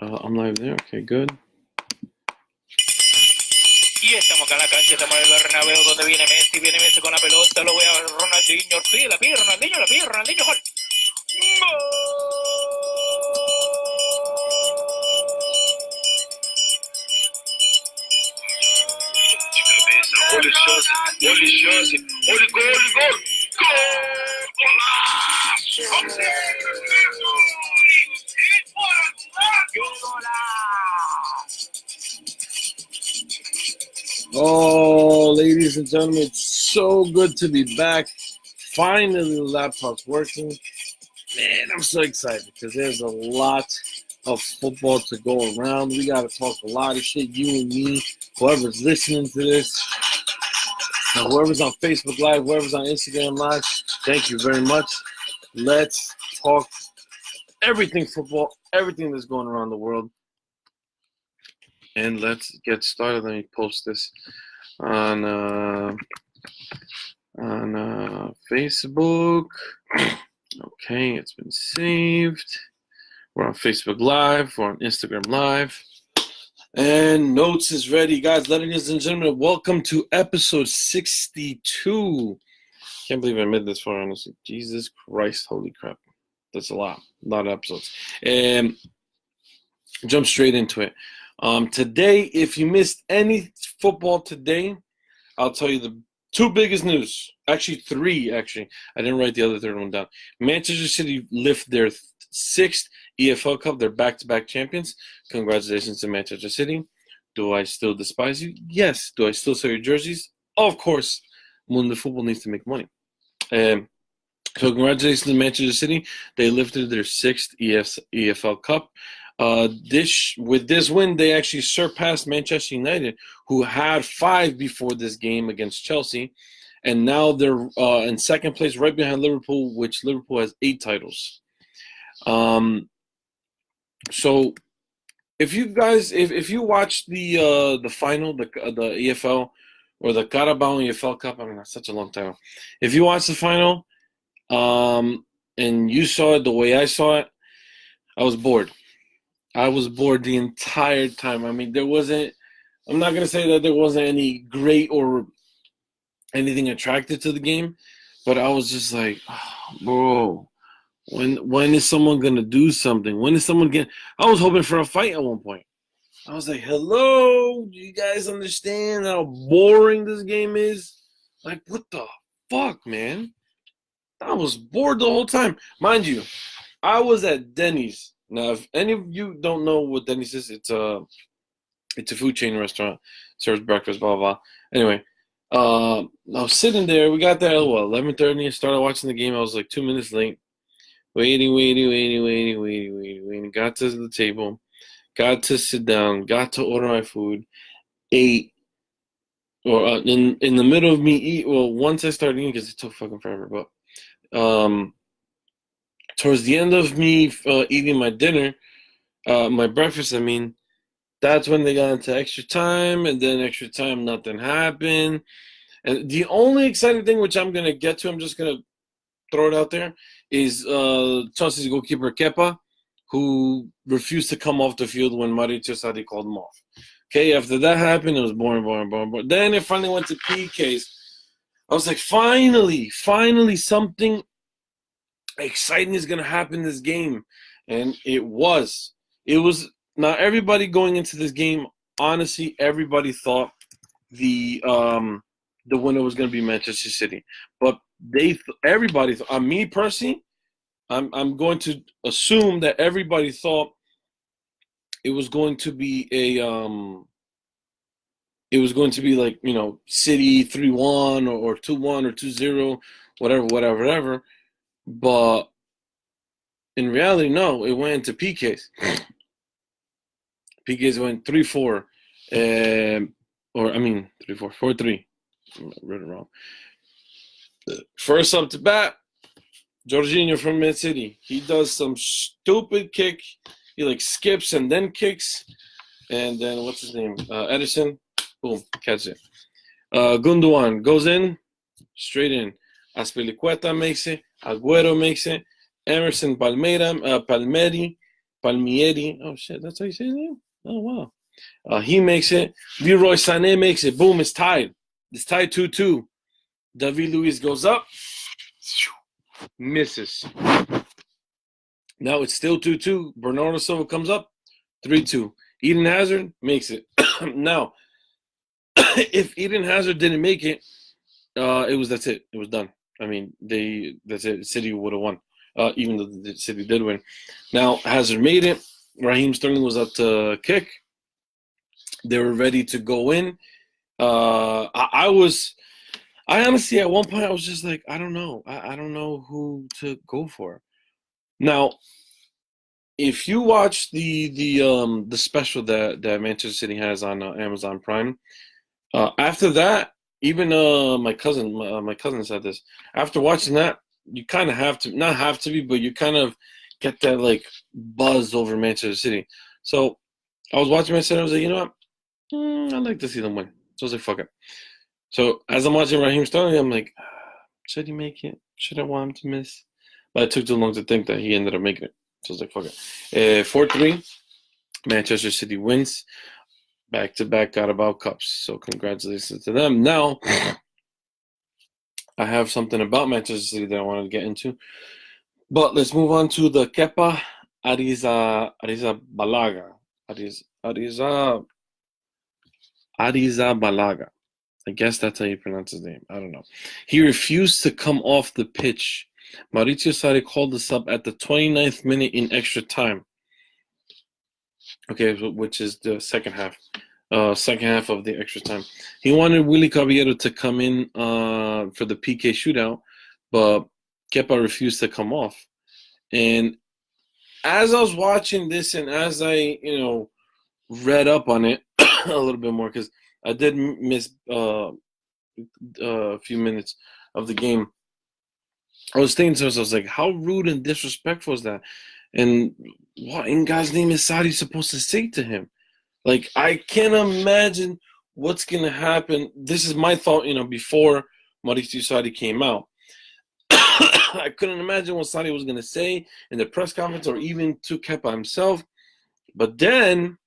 I'm live there. Okay, good. Y estamos acá en la cancha, estamos en el Bernabéu donde viene Messi con la pelota, lo ve a Ronaldinho, la pide Ronaldinho, gol. Gol! ¡Golazo! Oh, ladies and gentlemen, it's so good to be back. Finally, the laptop's working. Man, I'm so excited because there's a lot of football to go around. We got to talk a lot of shit, you and me, whoever's listening to this, whoever's on Facebook Live, whoever's on Instagram Live. Thank you very much. Let's talk everything football, everything that's going around the world. And let's get started. Let me post this on Facebook. Okay, it's been saved. We're on Facebook Live. We're on Instagram Live. And notes is ready. Guys, ladies and gentlemen, welcome to episode 62. Can't believe I made this far, honestly. Jesus Christ, holy crap. That's a lot of episodes. And jump straight into it. Today, if you missed any football today, I'll tell you the two biggest news. Actually, three, actually. I didn't write the other third one down. Manchester City lift their sixth EFL Cup. They're back-to-back champions. Congratulations to Manchester City. Do I still despise you? Yes. Do I still sell your jerseys? Of course. Mundo Football needs to make money. So congratulations to Manchester City. They lifted their sixth EFL Cup. With this win, they actually surpassed Manchester United, who had 5 before this game against Chelsea, and now they're in second place, right behind Liverpool, which Liverpool has 8 titles. So, if you guys, if you watch the final, the EFL or the Carabao EFL Cup, I mean that's such a long title. If you watch the final, and you saw it the way I saw it, I was bored. I was bored the entire time. I mean, I'm not going to say that there wasn't any great or anything attractive to the game, but I was just like, oh, bro, when is someone going to do something? I was hoping for a fight at one point. I was like, hello, do you guys understand how boring this game is? Like, what the fuck, man? I was bored the whole time. Mind you, I was at Denny's. Now, if any of you don't know what Denny's is, it's a food chain restaurant, serves breakfast, blah blah. Anyway, I was sitting there. We got there at 11:30. Started watching the game. I was like 2 minutes late. Waiting. Got to the table. Got to sit down. Got to order my food. Ate. Or in the middle of me eat. Well, once I started eating, because it took fucking forever. But towards the end of me eating my dinner, my breakfast, I mean, that's when they got into extra time, and then extra time, nothing happened. And the only exciting thing, which I'm going to get to, I'm just going to throw it out there, is Chelsea's goalkeeper, Kepa, who refused to come off the field when Mauricio Sarri called him off. Okay, after that happened, it was boring. Then it finally went to PKs. I was like, finally, something exciting is going to happen in this game. And it was. Now, everybody going into this game, honestly, everybody thought the winner was going to be Manchester City. But everybody thought, me personally, I'm going to assume that everybody thought it was going to be like, City 3-1 or 2-1 or 2-0, whatever. But in reality, no, it went into PKs. PKs went 3-4, 3-4, 4-3. I read it wrong. First up to bat, Jorginho from Man City. He does some stupid kick. He like skips and then kicks. And then what's his name? Edison. Boom, catch it. Gundogan goes in, straight in. Aspilicueta makes it. Agüero makes it. Emerson Palmieri Palmieri. Oh shit, that's how you say his name. Oh wow. He makes it. Leroy Sané makes it. Boom, it's tied. It's tied 2-2. David Luiz goes up, misses. Now it's still 2-2. Bernardo Silva comes up, 3-2. Eden Hazard makes it. Now, if Eden Hazard didn't make it, that's it. It was done. I mean, that's it. City would have won, even though the City did win. Now Hazard made it. Raheem Sterling was up to kick. They were ready to go in. I honestly, at one point, I was just like, I don't know. I don't know who to go for. Now, if you watch the special that Manchester City has on Amazon Prime, after that, even my cousin said this. After watching that, you kind of have to, not have to be, but you kind of get that like buzz over Manchester City. So I was watching Manchester City. I was like, you know what? I'd like to see them win. So I was like, fuck it. So as I'm watching Raheem Sterling, I'm like, should he make it? Should I want him to miss? But it took too long to think that he ended up making it. So I was like, fuck it. 4-3, Manchester City wins. Back-to-back Carabao Cups. So congratulations to them. Now, I have something about Manchester City that I wanted to get into. But let's move on to the Kepa Arrizabalaga. Arrizabalaga. I guess that's how you pronounce his name. I don't know. He refused to come off the pitch. Mauricio Sarri called this up at the 29th minute in extra time. Okay, which is the second half of the extra time. He wanted Willy Caballero to come in for the PK shootout, but Kepa refused to come off. And as I was watching this and as I, read up on it a little bit more, because I did miss a few minutes of the game, I was thinking to myself, I was like, how rude and disrespectful is that? And what in God's name is Sarri supposed to say to him? Like, I can't imagine what's going to happen. This is my thought, before Mauricio Sarri came out. I couldn't imagine what Sarri was going to say in the press conference or even to Kepa himself. But then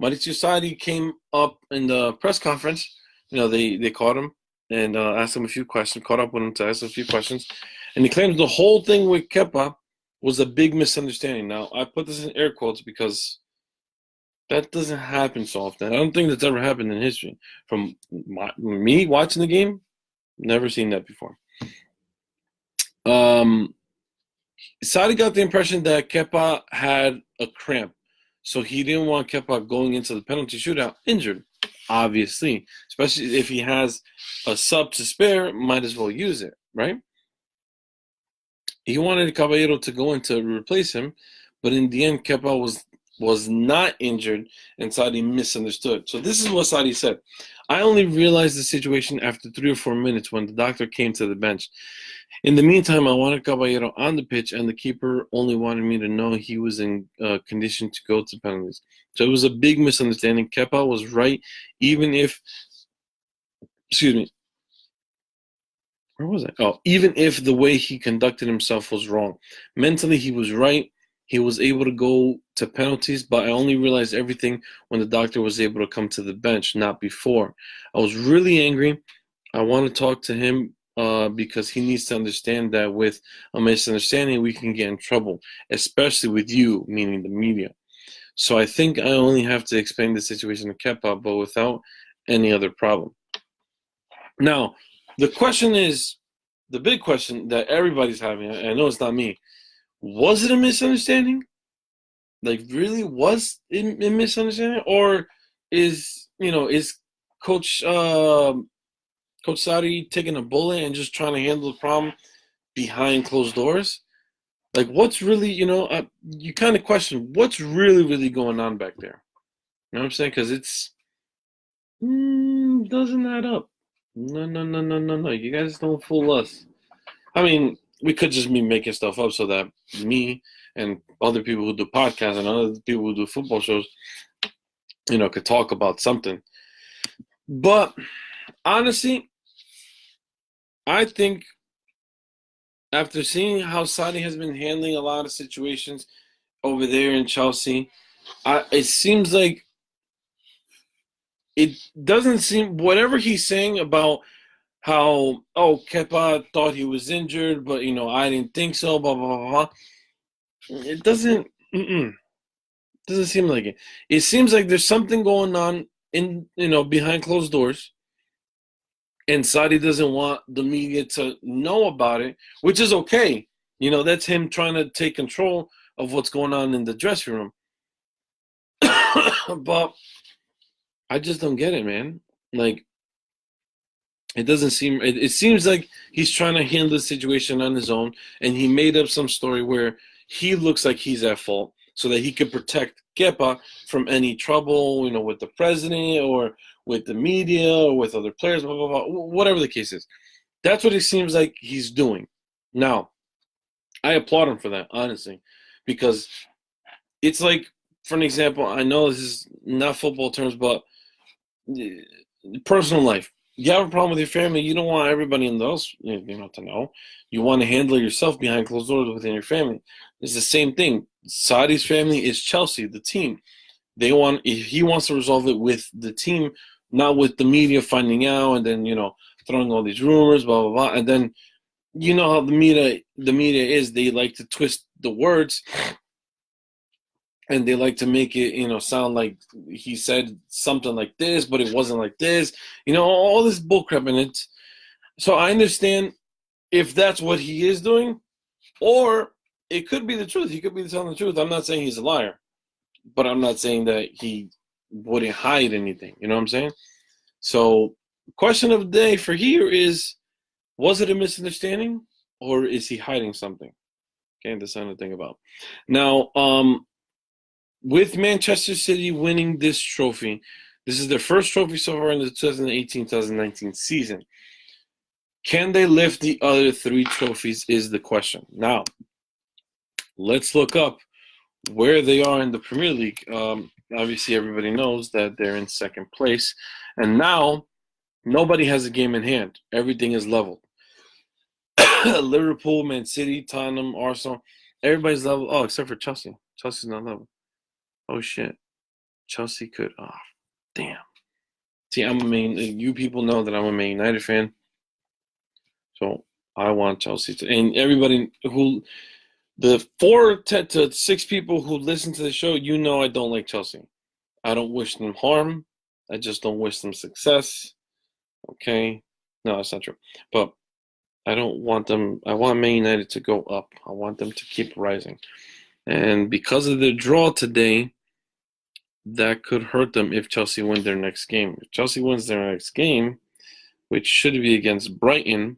Mauricio Sarri came up in the press conference. They caught him and asked him a few questions, caught up with him to ask him a few questions. And he claims the whole thing with Kepa was a big misunderstanding. Now, I put this in air quotes because that doesn't happen so often. I don't think that's ever happened in history. From me watching the game, never seen that before. Sarri got the impression that Kepa had a cramp, so he didn't want Kepa going into the penalty shootout injured, obviously. Especially if he has a sub to spare, might as well use it, right? He wanted Caballero to go in to replace him, but in the end, Kepa was not injured, and Sarri misunderstood. So this is what Sarri said. I only realized the situation after 3 or 4 minutes when the doctor came to the bench. In the meantime, I wanted Caballero on the pitch, and the keeper only wanted me to know he was in condition to go to penalties. So it was a big misunderstanding. Kepa was right, even if, where was I? Oh, even if the way he conducted himself was wrong. Mentally, he was right. He was able to go to penalties, but I only realized everything when the doctor was able to come to the bench, not before. I was really angry. I want to talk to him because he needs to understand that with a misunderstanding, we can get in trouble, especially with you, meaning the media. So I think I only have to explain the situation to Kepa, but without any other problem. Now, the question is, the big question that everybody's having, I know it's not me, was it a misunderstanding? Like, really, was it a misunderstanding? Or is Coach Sarri taking a bullet and just trying to handle the problem behind closed doors? Like, what's really, you kind of question what's really going on back there. You know what I'm saying? Because it's doesn't add up. No. You guys don't fool us. I mean, we could just be making stuff up so that me and other people who do podcasts and other people who do football shows, could talk about something. But honestly, I think after seeing how Sarri has been handling a lot of situations over there in Chelsea. It seems like it doesn't seem whatever he's saying about how Kepa thought he was injured, but I didn't think so. Blah blah blah blah. It doesn't. Doesn't seem like it. It seems like there's something going on in behind closed doors, and Saudi doesn't want the media to know about it, which is okay. That's him trying to take control of what's going on in the dressing room. But I just don't get it, man. Like, it doesn't seem. It seems like he's trying to handle the situation on his own, and he made up some story where he looks like he's at fault, so that he could protect Kepa from any trouble, with the president or with the media or with other players, blah blah blah, whatever the case is. That's what it seems like he's doing. Now, I applaud him for that, honestly, because it's like, for an example, I know this is not football terms, but personal life. You have a problem with your family, you don't want everybody else to know. You want to handle it yourself behind closed doors within your family. It's the same thing. Saudi's family is Chelsea, the team. If he wants to resolve it with the team, not with the media finding out and then throwing all these rumors, blah blah blah, and then how the media is. They like to twist the words, and they like to make it sound like he said something like this, but it wasn't like this. All this bullcrap in it. So I understand if that's what he is doing, or it could be the truth. He could be telling the truth. I'm not saying he's a liar, but I'm not saying that he wouldn't hide anything. You know what I'm saying? So, question of the day for here is, was it a misunderstanding, or is he hiding something? Okay, that's something to think about. Now, with Manchester City winning this trophy, this is their first trophy so far in the 2018-2019 season. Can they lift the other 3 trophies is the question. Now, let's look up where they are in the Premier League. Obviously, everybody knows that they're in second place. And now, nobody has a game in hand. Everything is leveled. Liverpool, Man City, Tottenham, Arsenal, everybody's level. Oh, except for Chelsea. Chelsea's not level. Oh, shit. Chelsea could. Oh, damn. See, you people know that I'm a Man United fan. So I want Chelsea to. And everybody the 4 to 6 people who listen to the show, I don't like Chelsea. I don't wish them harm. I just don't wish them success. Okay? No, that's not true. But I don't want them. I want Man United to go up. I want them to keep rising. And because of the draw today, that could hurt them if Chelsea win their next game. If Chelsea wins their next game, which should be against Brighton,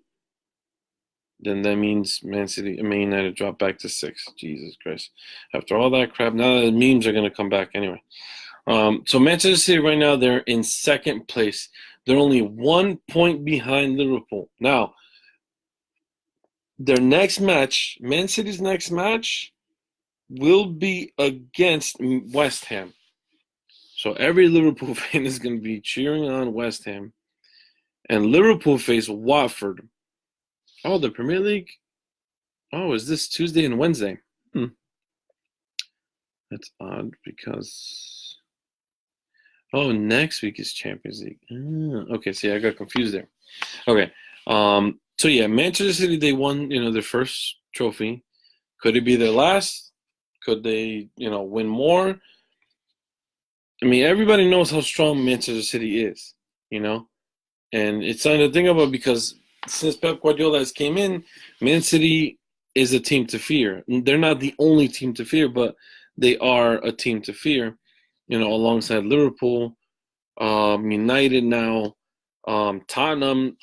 then that means Man United drop back to 6. Jesus Christ. After all that crap, now the memes are going to come back anyway. So Manchester City right now, they're in second place. They're only 1 point behind Liverpool. Now, their next match, Man City's next match, will be against West Ham. So every Liverpool fan is going to be cheering on West Ham. And Liverpool face Watford. Oh, the Premier League? Oh, is this Tuesday and Wednesday? That's odd because... Oh, next week is Champions League. Okay, see, I got confused there. Okay. So, yeah, Manchester City, they won, their first trophy. Could it be their last? Could they, win more? I mean, everybody knows how strong Manchester City is, and it's something to think about because since Pep Guardiola has came in, Man City is a team to fear. They're not the only team to fear, but they are a team to fear, alongside Liverpool, United now, Tottenham.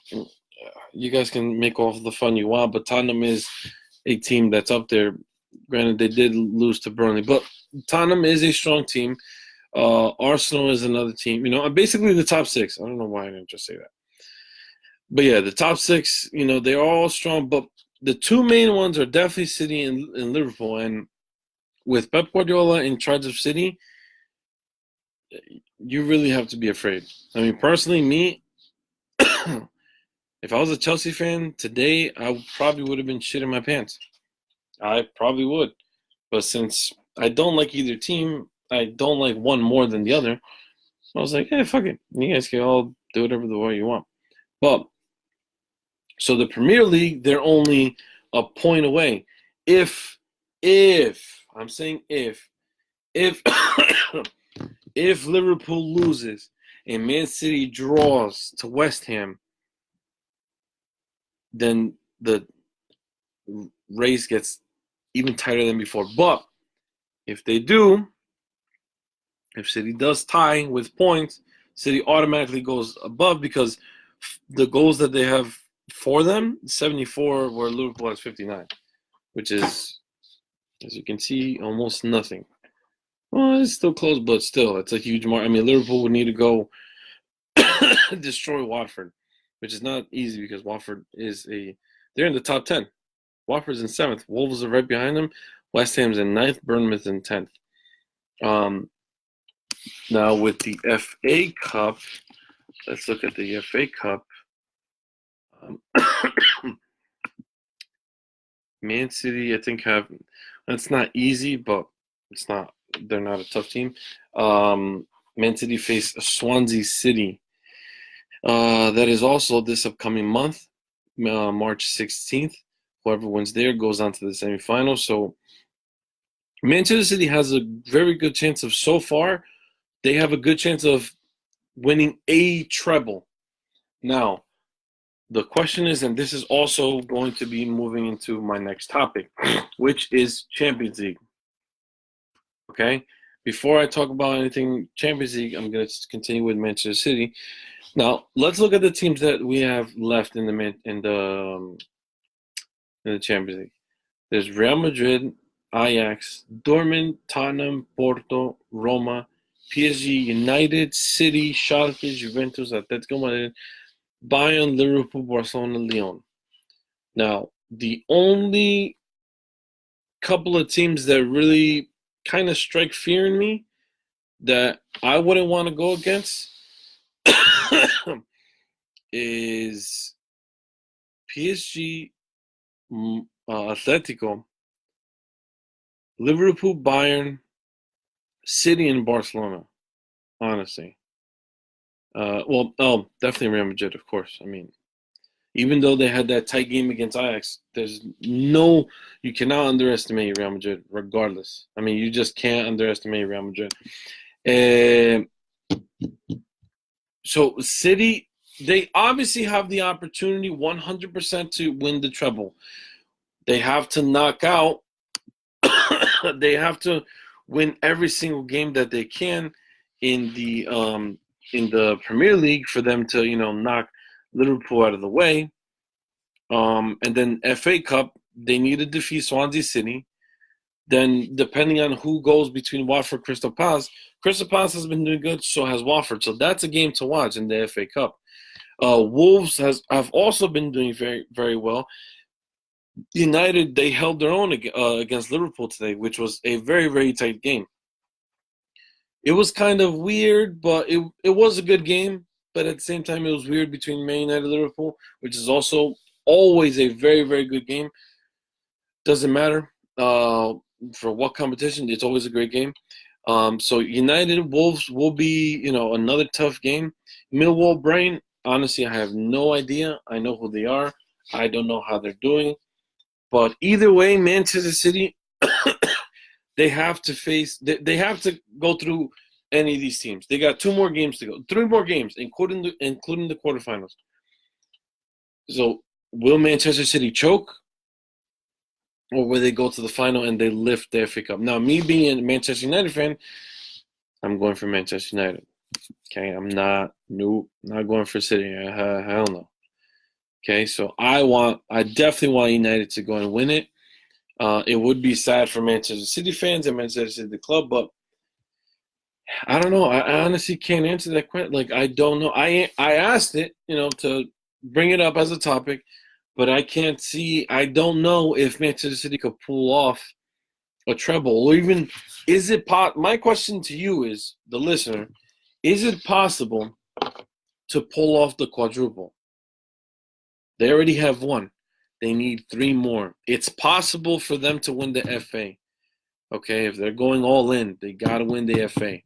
You guys can make all the fun you want, but Tottenham is a team that's up there. Granted, they did lose to Burnley, but Tottenham is a strong team. Arsenal is another team. Basically the top 6. I don't know why I didn't just say that. But yeah, the top 6, they're all strong. But the 2 main ones are definitely City and Liverpool. And with Pep Guardiola in charge of City, you really have to be afraid. I mean, personally, me, if I was a Chelsea fan today, I probably would have been shitting my pants. I probably would. But since I don't like either team. I don't like one more than the other. I was like, hey, fuck it. You guys can all do whatever the way you want. But so the Premier League, they're only a point away. If I'm saying if if Liverpool loses and Man City draws to West Ham, then the race gets even tighter than before. But if they do, if City does tie with points, City automatically goes above because the goals that they have for them, 74, where Liverpool has 59, which is, as you can see, almost nothing. Well, it's still close, but still, it's a huge mark. I mean, Liverpool would need to go destroy Watford, which is not easy because Watford they're in the top 10. Watford's in 7th. Wolves are right behind them. West Ham's in 9th. Bournemouth's in 10th. Now with the FA Cup, let's look at the FA Cup. Man City, I think that's not easy, but they're not a tough team. Man City face Swansea City. That is also this upcoming month, March 16th. Whoever wins there goes on to the semifinals. So Manchester City has a very good chance of, so far, they have a good chance of winning a treble. Now, the question is, and this is also going to be moving into my next topic, which is Champions League. Okay? Before I talk about anything Champions League, I'm going to continue with Manchester City. Now, let's look at the teams that we have left in the Champions League. There's Real Madrid, Ajax, Dortmund, Tottenham, Porto, Roma, PSG, United, City, Schalke, Juventus, Atletico Madrid, Bayern, Liverpool, Barcelona, Lyon. Now, the only couple of teams that really kind of strike fear in me that I wouldn't want to go against is PSG, Atletico, Liverpool, Bayern, City, and Barcelona, honestly. Definitely Real Madrid, of course. I mean, even though they had that tight game against Ajax, you cannot underestimate Real Madrid, regardless. I mean, you just can't underestimate Real Madrid. So City, they obviously have the opportunity 100% to win the treble. They have to knock out, they have to win every single game that they can in the Premier League for them to, knock Liverpool out of the way. And then FA Cup, they need to defeat Swansea City. Then, depending on who goes between Watford and Crystal Palace has been doing good, so has Watford. So that's a game to watch in the FA Cup. Wolves have also been doing very, very well. United, they held their own against Liverpool today, which was a very, very tight game. It was kind of weird, but it was a good game. But at the same time, it was weird between Man United and Liverpool, which is also always a very, very good game. Doesn't matter for what competition, it's always a great game. So United Wolves will be, another tough game. Millwall Brain, honestly, I have no idea. I know who they are. I don't know how they're doing. But either way, Manchester City, they have to go through any of these teams. They got 2 more games to go. 3 more games, including the quarterfinals. So will Manchester City choke? Or will they go to the final and they lift the FA Cup? Now, me being a Manchester United fan, I'm going for Manchester United. Okay, I'm not going for City. Hell no. Okay, so I definitely want United to go and win it. It would be sad for Manchester City fans and Manchester City the club, but I don't know. I honestly can't answer that question. Like, I don't know. I asked it, to bring it up as a topic, but I can't see. I don't know if Manchester City could pull off a treble, or even my question to you is, the listener, is it possible to pull off the quadruple? They already have 1. They need 3 more. It's possible for them to win the FA. Okay, if they're going all in, they got to win the FA.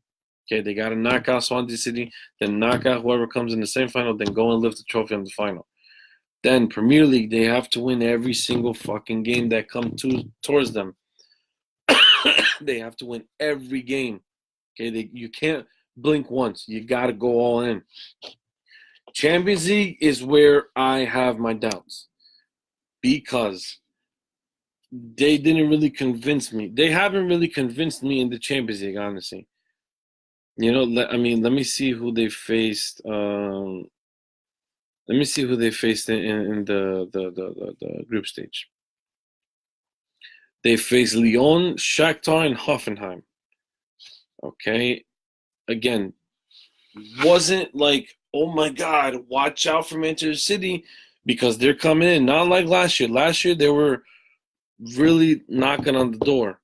Okay, they got to knock out Swansea City, then knock out whoever comes in the semifinal, then go and lift the trophy on the final. Then Premier League, they have to win every single fucking game that comes towards them. They have to win every game. Okay, you can't blink once. You got to go all in. Champions League is where I have my doubts because they didn't really convince me. They haven't really convinced me in the Champions League, honestly. Let me see who they faced. Let me see who they faced in the group stage. They faced Lyon, Shakhtar, and Hoffenheim. Okay, again, wasn't like, oh my God, watch out for Manchester City because they're coming in. Not like last year. Last year they were really knocking on the door.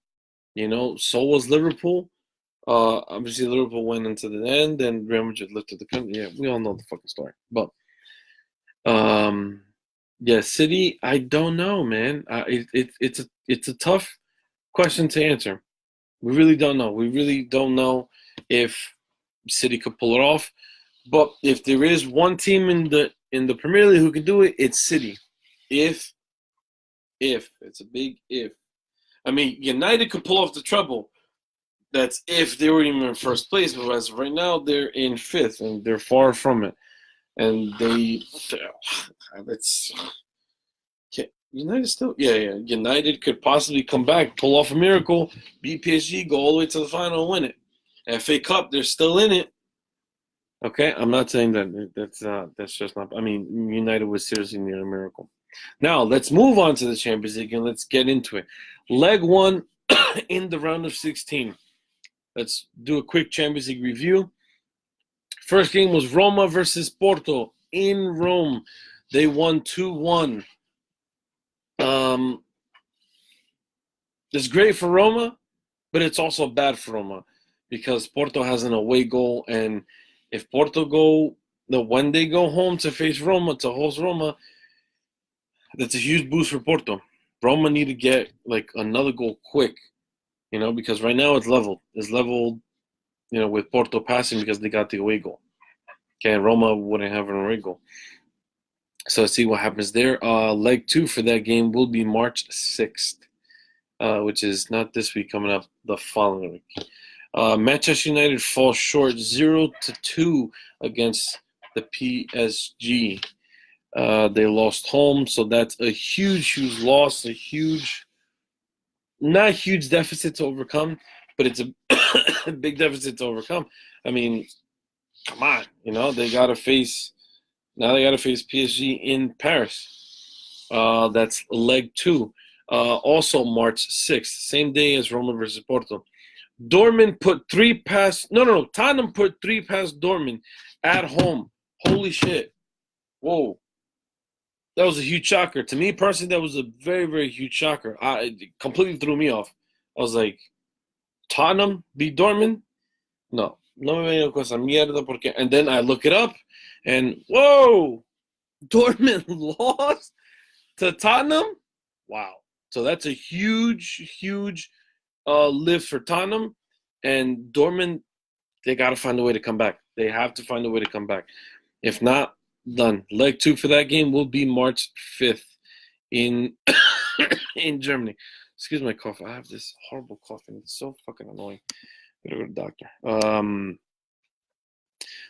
So was Liverpool. Obviously Liverpool went into the end, and Real Madrid lifted the country. Yeah, we all know the fucking story. But yeah, City. I don't know, man. It's a tough question to answer. We really don't know. We really don't know if City could pull it off. But if there is one team in the Premier League who can do it, it's City. If it's a big if. I mean, United could pull off the treble. That's if they were even in first place. But as of right now, they're in fifth, and they're far from it. And it's United still, yeah. United could possibly come back, pull off a miracle, beat PSG, go all the way to the final, and win it. FA Cup, they're still in it. Okay, I'm not saying that that's just not. I mean, United was seriously near a miracle. Now let's move on to the Champions League and let's get into it. Leg one in the round of 16. Let's do a quick Champions League review. First game was Roma versus Porto in Rome. They won 2-1. It's great for Roma, but it's also bad for Roma because Porto has an away goal, and if Porto when they go home to face Roma, to host Roma, that's a huge boost for Porto. Roma need to get like another goal quick, because right now it's leveled. It's leveled, with Porto passing because they got the away goal. Okay, Roma wouldn't have an away goal. So let's see what happens there. Leg 2 for that game will be March 6th, which is not this week, coming up the following week. Manchester United falls short 0-2 against the PSG. They lost home, so that's a huge loss, not huge deficit to overcome, but it's a big deficit to overcome. I mean, come on, they gotta face PSG in Paris. That's leg 2. Also March 6th, same day as Roma versus Porto. Dortmund put 3 past. No. Tottenham put 3 past Dortmund at home. Holy shit! Whoa, that was a huge shocker to me personally. That was a very, very huge shocker. It completely threw me off. I was like, Tottenham beat Dortmund? No me venía con esa mierda porque. And then I look it up, and whoa, Dortmund lost to Tottenham. Wow! So that's a huge lift for Tottenham, and Dortmund. They got to find a way to come back. They have to find a way to come back. If not, done. Leg 2 for that game will be March 5th in in Germany. Excuse my cough. I have this horrible cough, and it's so fucking annoying. Gotta go to the doctor.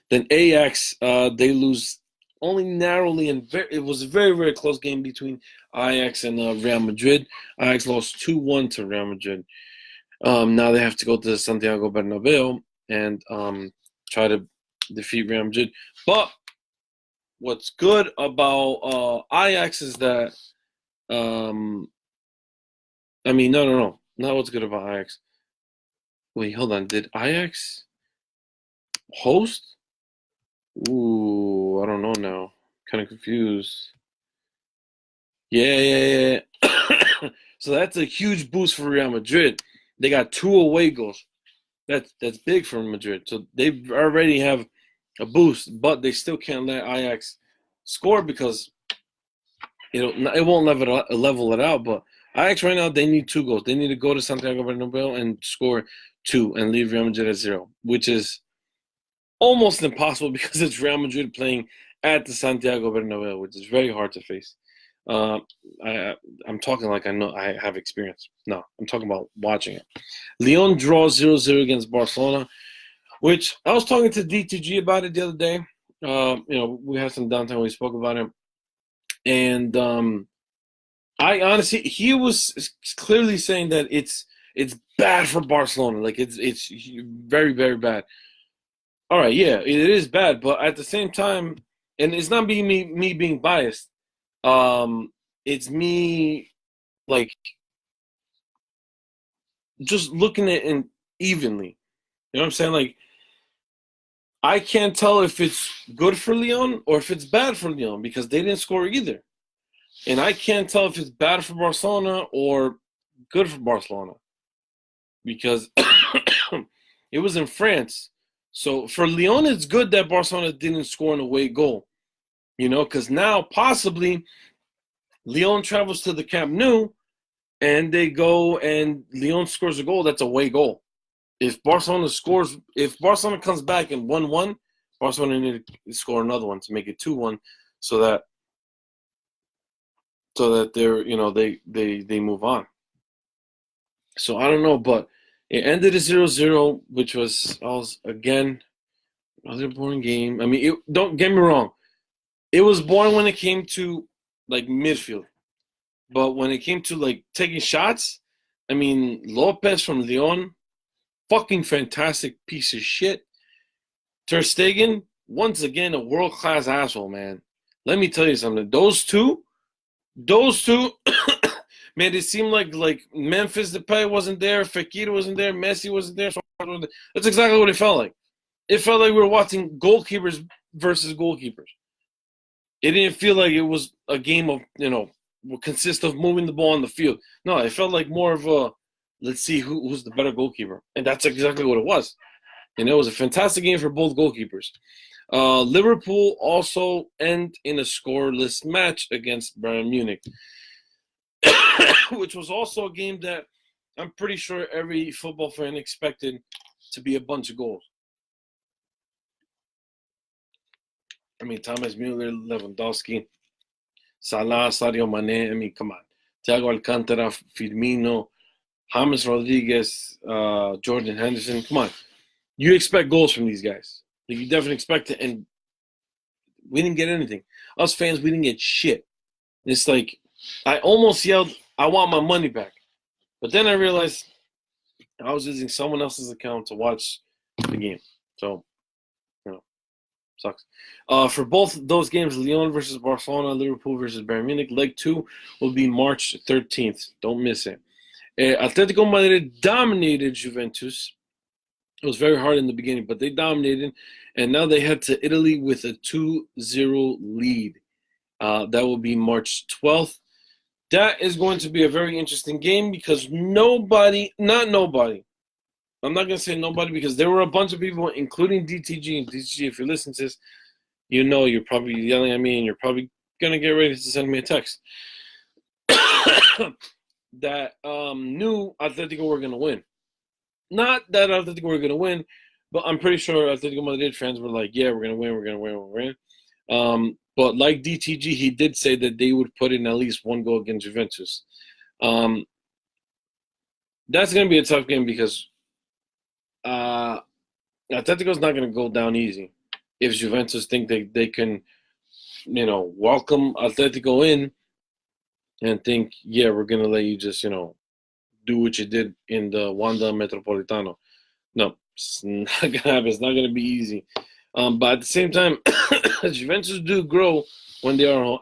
Then Ajax, they lose only narrowly, and it was a very, very close game between Ajax and Real Madrid. Ajax lost 2-1 to Real Madrid. Now they have to go to Santiago Bernabeu and try to defeat Real Madrid. But what's good about Ajax is that, no. Not what's good about Ajax. Wait, hold on. Did Ajax host? Ooh, I don't know now. Kind of confused. Yeah. So that's a huge boost for Real Madrid. They got 2 away goals. That's big for Madrid. So they already have a boost, but they still can't let Ajax score because it won't level it out. But Ajax right now, they need 2 goals. They need to go to Santiago Bernabeu and score 2 and leave Real Madrid at 0, which is almost impossible because it's Real Madrid playing at the Santiago Bernabeu, which is very hard to face. Uh, I'm talking like I know I have experience. No, I'm talking about watching it. Lyon draws 0-0 against Barcelona, which I was talking to DTG about it the other day. We had some downtime. We spoke about it, and I honestly, he was clearly saying that it's bad for Barcelona. Like it's very very bad. All right, yeah, it is bad, but at the same time, and it's not being me being biased. It's me like just looking at it evenly. You know what I'm saying? Like I can't tell if it's good for Lyon or if it's bad for Lyon because they didn't score either. And I can't tell if it's bad for Barcelona or good for Barcelona because it was in France. So for Lyon, it's good that Barcelona didn't score an away goal, because now possibly Lyon travels to the Camp Nou and they go and Lyon scores a goal. That's a away goal. If Barcelona comes back and 1-1, Barcelona need to score another one to make it 2-1, so that they're they move on. So I don't know, but it ended at 0-0, which was again another boring game. I mean, don't get me wrong, it was boring when it came to like midfield, but when it came to like taking shots, I mean Lopez from Lyon, fucking fantastic piece of shit. Ter Stegen, once again a world class asshole, man. Let me tell you something. Those two. Man, it seemed like Memphis Depay wasn't there, Fekir wasn't there, Messi wasn't there. That's exactly what it felt like. It felt like we were watching goalkeepers versus goalkeepers. It didn't feel like it was a game of, what consists of moving the ball on the field. No, it felt like more of a, let's see who's the better goalkeeper. And that's exactly what it was. And it was a fantastic game for both goalkeepers. Liverpool also end in a scoreless match against Bayern Munich, which was also a game that I'm pretty sure every football fan expected to be a bunch of goals. I mean, Thomas Müller, Lewandowski, Salah, Sadio Mane. I mean, come on. Thiago Alcantara, Firmino, James Rodriguez, Jordan Henderson. Come on. You expect goals from these guys. Like, you definitely expect it. And we didn't get anything. Us fans, we didn't get shit. It's like, I almost yelled, I want my money back. But then I realized I was using someone else's account to watch the game. So, sucks. For both those games, Lyon versus Barcelona, Liverpool versus Bayern Munich, leg 2 will be March 13th. Don't miss it. Atletico Madrid dominated Juventus. It was very hard in the beginning, but they dominated, and now they head to Italy with a 2-0 lead. That will be March 12th. That is going to be a very interesting game because not nobody, I'm not going to say nobody because there were a bunch of people, including DTG. And DTG, if you're listening to this, you're probably yelling at me and you're probably going to get ready to send me a text that knew Atletico were going to win. Not that Atletico were going to win, but I'm pretty sure Atletico Madrid fans were like, yeah, we're going to win, we're going to win, we're going to win. But like DTG, he did say that they would put in at least one goal against Juventus. That's going to be a tough game because Atletico's not going to go down easy. If Juventus think they can, welcome Atletico in and think, yeah, we're going to let you just, do what you did in the Wanda Metropolitano. No, it's not going to happen. It's not going to be easy. But at the same time, Juventus do grow when they are home.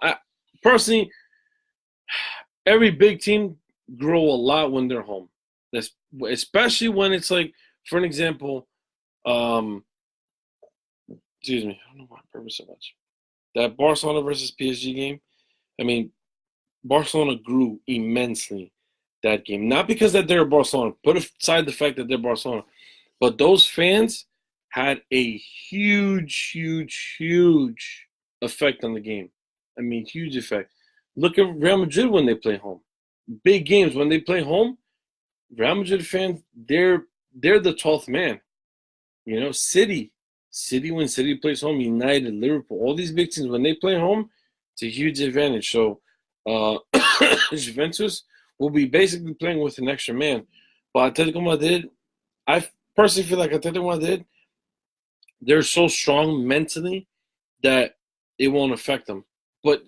Personally, every big team grow a lot when they're home. Especially when it's like, for an example, excuse me, I don't know why I purpose so much. That Barcelona versus PSG game, I mean, Barcelona grew immensely that game. Not because that they're Barcelona, put aside the fact that they're Barcelona, but those fans had a huge, huge, huge effect on the game. I mean, huge effect. Look at Real Madrid when they play home. big games when they play home, Real Madrid fans, they're the 12th man. You know, City when City plays home, United, Liverpool, all these big teams when they play home, it's a huge advantage. So, Juventus will be basically playing with an extra man. But Atletico Madrid, I personally feel like Atletico Madrid, they're so strong mentally that it won't affect them. But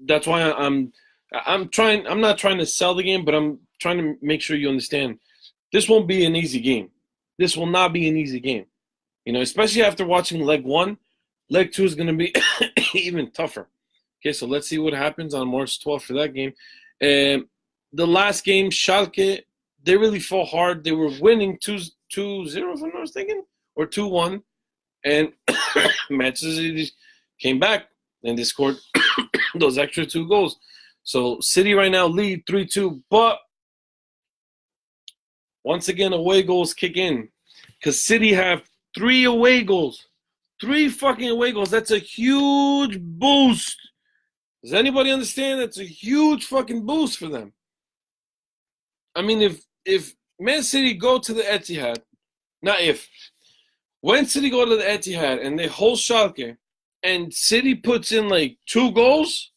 that's why I'm trying. I'm not trying to sell the game, but I'm trying to make sure you understand. This won't be an easy game. This will not be an easy game. You know, especially after watching leg one, leg two is going to be even tougher. Okay, so let's see what happens on March 12th for that game. And the last game, Schalke, they really fought hard. They were winning 2-0, if I'm not mistaken, or 2-1. And Manchester City came back and they scored those extra 2 goals. So City right now lead 3-2. But once again, away goals kick in. Because City have 3 away goals. 3 fucking away goals. That's a huge boost. Does anybody understand? That's a huge fucking boost for them. I mean, if Man City go to the Etihad, not if, when City go to the Etihad and they hold Schalke, and City puts in like 2 goals,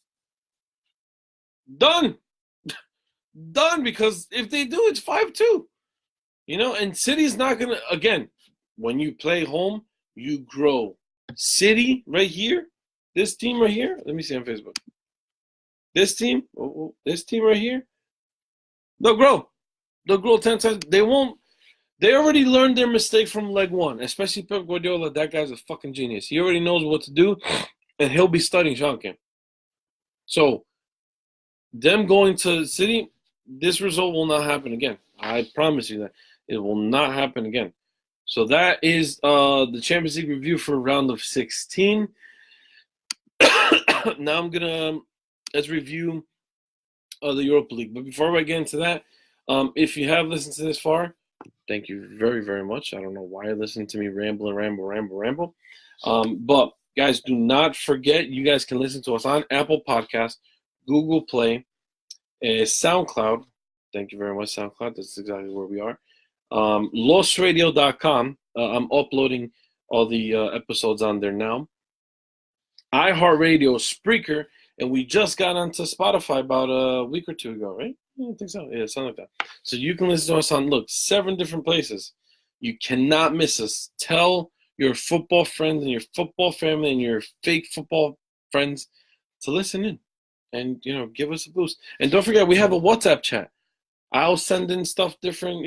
done. Done, because if they do, it's 5-2. You know, and City's not going to, again, when you play home, you grow. City right here, this team right here, let me see on Facebook. This team right here, they'll grow. They'll grow 10 times. They won't. They already learned their mistake from leg one, especially Pep Guardiola. That guy's a fucking genius. He already knows what to do, and he'll be studying Schalke. So, them going to City, this result will not happen again. I promise you that. It will not happen again. So that is the Champions League review for round of 16. Now I'm gonna let's review the Europa League. But before I get into that, if you have listened to this far, thank you very, very much. I don't know why you listened to me ramble. But guys, do not forget, you guys can listen to us on Apple Podcasts, Google Play, SoundCloud. Thank you very much, SoundCloud. That's exactly where we are. LostRadio.com. I'm uploading all the episodes on there now. iHeartRadio, Spreaker, and we just got onto Spotify about a week or 2 ago, right? I think so. Yeah, something like that. So you can listen to us on, 7 different places. You cannot miss us. Tell your football friends and your football family and your fake football friends to listen in and, give us a boost. And don't forget, we have a WhatsApp chat. I'll send in stuff different,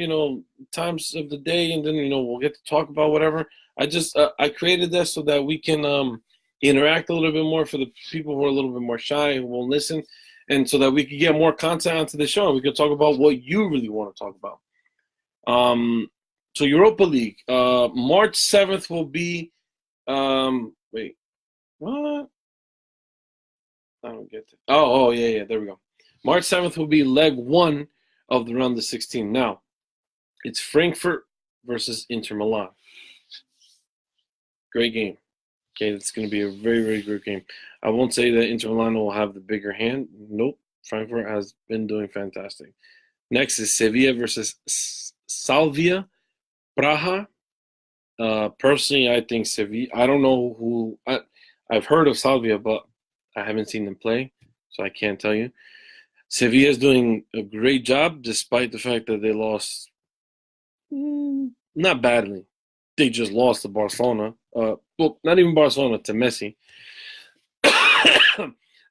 times of the day, and then, we'll get to talk about whatever. I created this so that we can interact a little bit more for the people who are a little bit more shy and won't listen, and so that we can get more content onto the show and we can talk about what you really want to talk about. So Europa League, March 7th will be, wait, what? I don't get it. Oh, yeah, there we go. March 7th will be leg 1 of the round of 16. Now, it's Frankfurt versus Inter Milan. Great game. Okay, it's going to be a very, very good game. I won't say that Inter Milan will have the bigger hand. Nope. Frankfurt has been doing fantastic. Next is Sevilla versus Slavia Praha. Personally, I think Sevilla. I don't know who. I've heard of Slavia, but I haven't seen them play, so I can't tell you. Sevilla is doing a great job, despite the fact that they lost. Not badly. They just lost to Barcelona. Well, not even Barcelona, to Messi.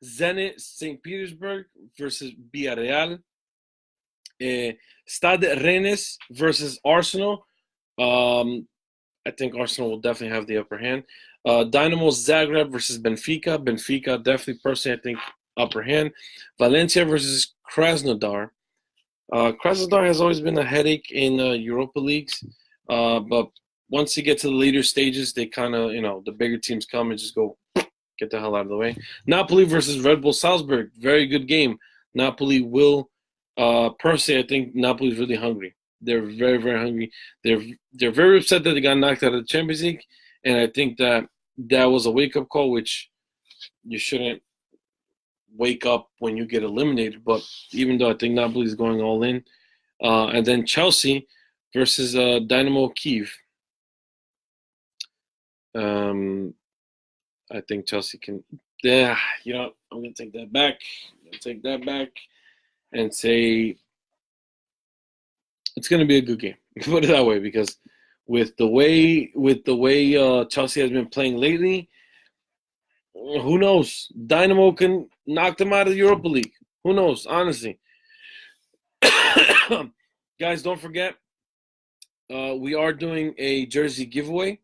Zenit St. Petersburg versus Villarreal. Stade Rennes versus Arsenal. I think Arsenal will definitely have the upper hand. Dynamo Zagreb versus Benfica. Benfica definitely, personally, I think, upper hand. Valencia versus Krasnodar. Krasnodar has always been a headache in Europa Leagues. But once you get to the later stages, they kind of, the bigger teams come and just go, get the hell out of the way. Napoli versus Red Bull Salzburg. Very good game. Napoli will, personally, I think Napoli is really hungry. They're very, very hungry. They're very upset that they got knocked out of the Champions League. And I think that was a wake-up call, which you shouldn't wake up when you get eliminated. But even though I think Napoli is going all in, and then Chelsea versus Dynamo Kiev. I think Chelsea can. Yeah, I'm gonna take that back. And say it's gonna be a good game. Put it that way, because with the way Chelsea has been playing lately, who knows? Dynamo can knock them out of the Europa League. Who knows? Honestly, guys, don't forget we are doing a jersey giveaway.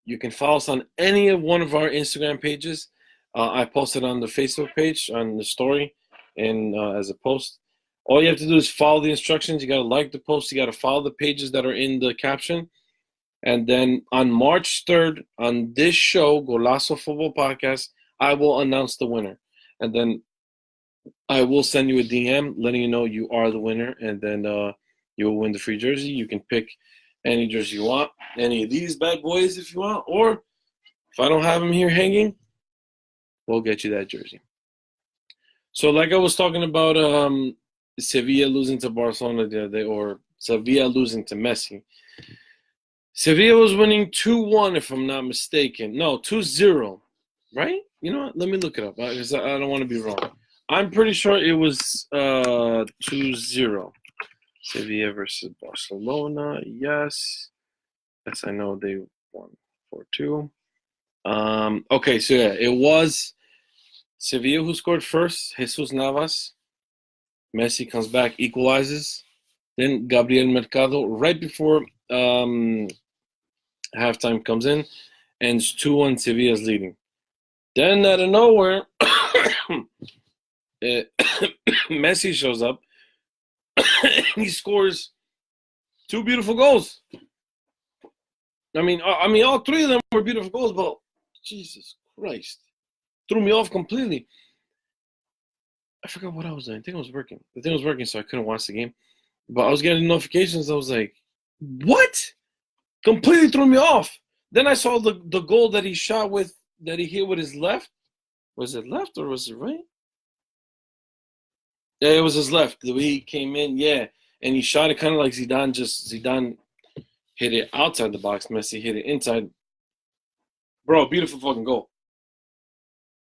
You can follow us on any of one of our Instagram pages. I posted on the Facebook page, on the story, and as a post. All you have to do is follow the instructions. You got to like the post. You got to follow the pages that are in the caption. And then on March 3rd, on this show, Golazo Football Podcast, I will announce the winner. And then I will send you a DM letting you know you are the winner. And then you will win the free jersey. You can pick any jersey you want, any of these bad boys if you want. Or if I don't have them here hanging, we'll get you that jersey. So like I was talking about Sevilla losing to Barcelona the other day, or Sevilla losing to Messi. Sevilla was winning 2-1, if I'm not mistaken. No, 2-0, right? You know what? Let me look it up, because I don't want to be wrong. I'm pretty sure it was 2-0. Sevilla versus Barcelona, yes. Yes, I know they won 4-2. Okay, so yeah, it was Sevilla who scored first, Jesus Navas. Messi comes back, equalizes. Then Gabriel Mercado, right before halftime, comes in, and it's 2-1, Sevilla's leading. Then out of nowhere, Messi shows up, and he scores 2 beautiful goals. I mean, all 3 of them were beautiful goals, but Jesus Christ, threw me off completely. I forgot what I was doing. I think I was working. The thing was working, so I couldn't watch the game. But I was getting notifications. I was like, what? Completely threw me off. Then I saw the goal that he shot with, that he hit with his left. Was it left or was it right? Yeah, it was his left. The way he came in, yeah. And he shot it kind of like Zidane. Zidane hit it outside the box. Messi hit it inside. Bro, beautiful fucking goal.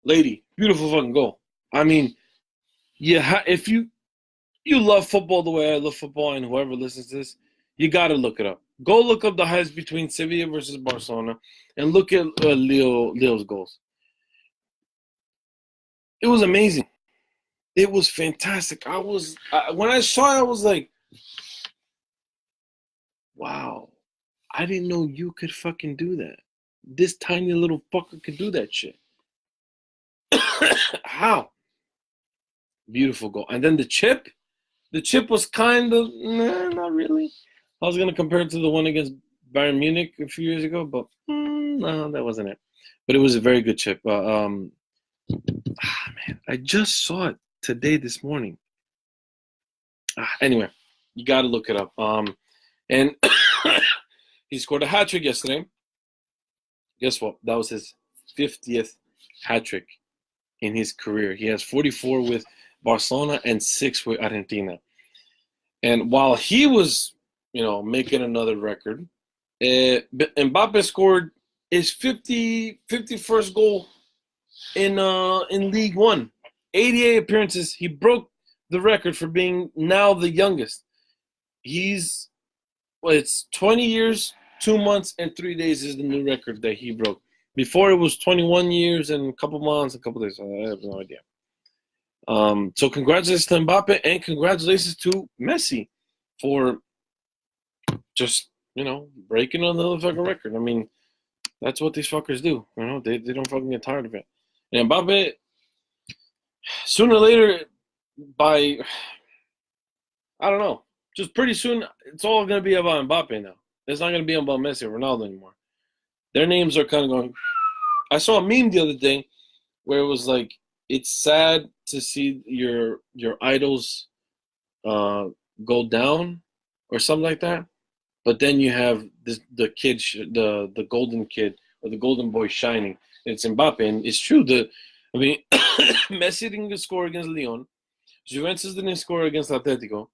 Lady, beautiful fucking goal. I mean, yeah, if you love football the way I love football, and whoever listens to this, you got to look it up. Go look up the highlights between Sevilla versus Barcelona and look at Leo's goals. It was amazing. It was fantastic. When I saw it, I was like, wow, I didn't know you could fucking do that. This tiny little fucker could do that shit. How? Beautiful goal. And then the chip was kind of, not really. I was going to compare it to the one against Bayern Munich a few years ago, but no, that wasn't it. But it was a very good chip. Man, I just saw it this morning. Anyway, you got to look it up. And he scored a hat trick yesterday. Guess what? That was his 50th hat trick in his career. He has 44 with Barcelona and 6 with Argentina. And while he was, making another record, Mbappe scored his 51st goal in League One. 88 appearances. He broke the record for being now the youngest. It's 20 years, 2 months, and 3 days is the new record that he broke. Before it was 21 years and a couple months, a couple days. I have no idea. So congratulations to Mbappe and congratulations to Messi for just, breaking another fucking record. I mean, that's what these fuckers do. They don't fucking get tired of it. And Mbappe, sooner or later, I don't know, just pretty soon, it's all going to be about Mbappe now. It's not going to be about Messi or Ronaldo anymore. Their names are kind of going. I saw a meme the other day where it was like, it's sad to see your idols go down or something like that, but then you have the kid, the golden kid or the golden boy shining. It's Mbappe, and it's true. I mean, Messi didn't score against Lyon. Juventus didn't score against Atletico.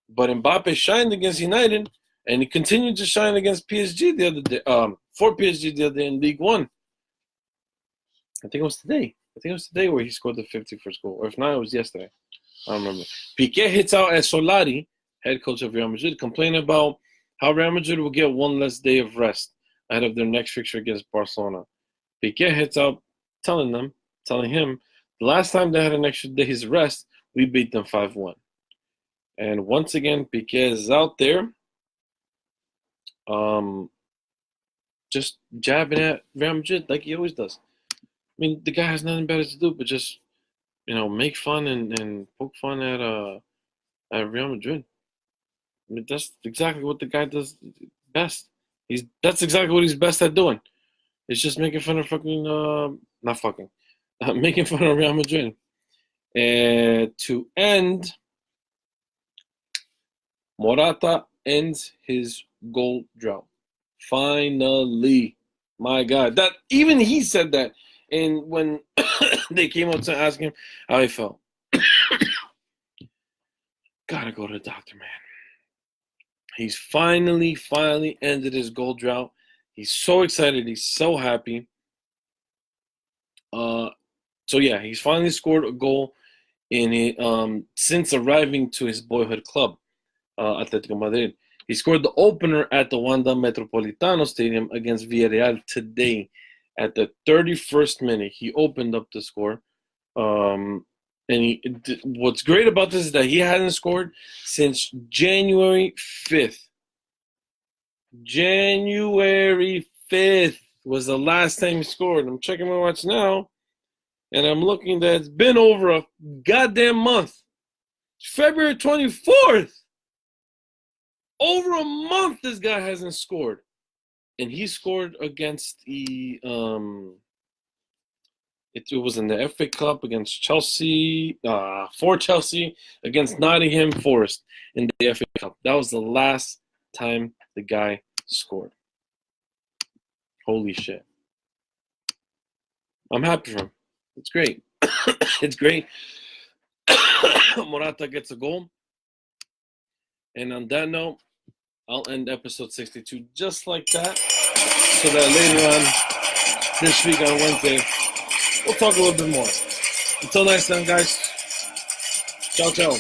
But Mbappe shined against United, and he continued to shine against PSG the other day. For PSG the other day in League One. I think it was today. I think it was today where he scored the 51st goal. Or if not, it was yesterday. I don't remember. Piqué hits out at Solari, head coach of Real Madrid, complaining about how Real Madrid will get one less day of rest ahead of their next fixture against Barcelona. Piqué hits out telling him, the last time they had an extra day's rest, we beat them 5-1. And once again, Piqué is out there just jabbing at Real Madrid like he always does. I mean, the guy has nothing better to do but just, make fun and poke fun at Real Madrid. I mean, that's exactly what the guy does best. That's exactly what he's best at doing. It's just making fun of making fun of Real Madrid. And to end, Morata ends his goal drought. Finally. My God. That even he said that. And when they came up to ask him how he felt. Gotta go to the doctor, man. He's finally ended his goal drought. He's so excited. He's so happy. He's finally scored a goal since arriving to his boyhood club, Atletico Madrid. He scored the opener at the Wanda Metropolitano Stadium against Villarreal today. At the 31st minute, he opened up the score. What's great about this is that he hadn't scored since January 5th. January 5th was the last time he scored. I'm checking my watch now, and I'm looking that it's been over a goddamn month. It's February 24th. Over a month this guy hasn't scored. And he scored against it was in the FA Cup against Chelsea, for Chelsea, against Nottingham Forest in the FA Cup. That was the last time the guy scored. Holy shit. I'm happy for him. It's great. It's great. Morata gets a goal. And on that note, I'll end episode 62 just like that, so that later on this week on Wednesday, we'll talk a little bit more. Until next time, guys. Ciao, ciao.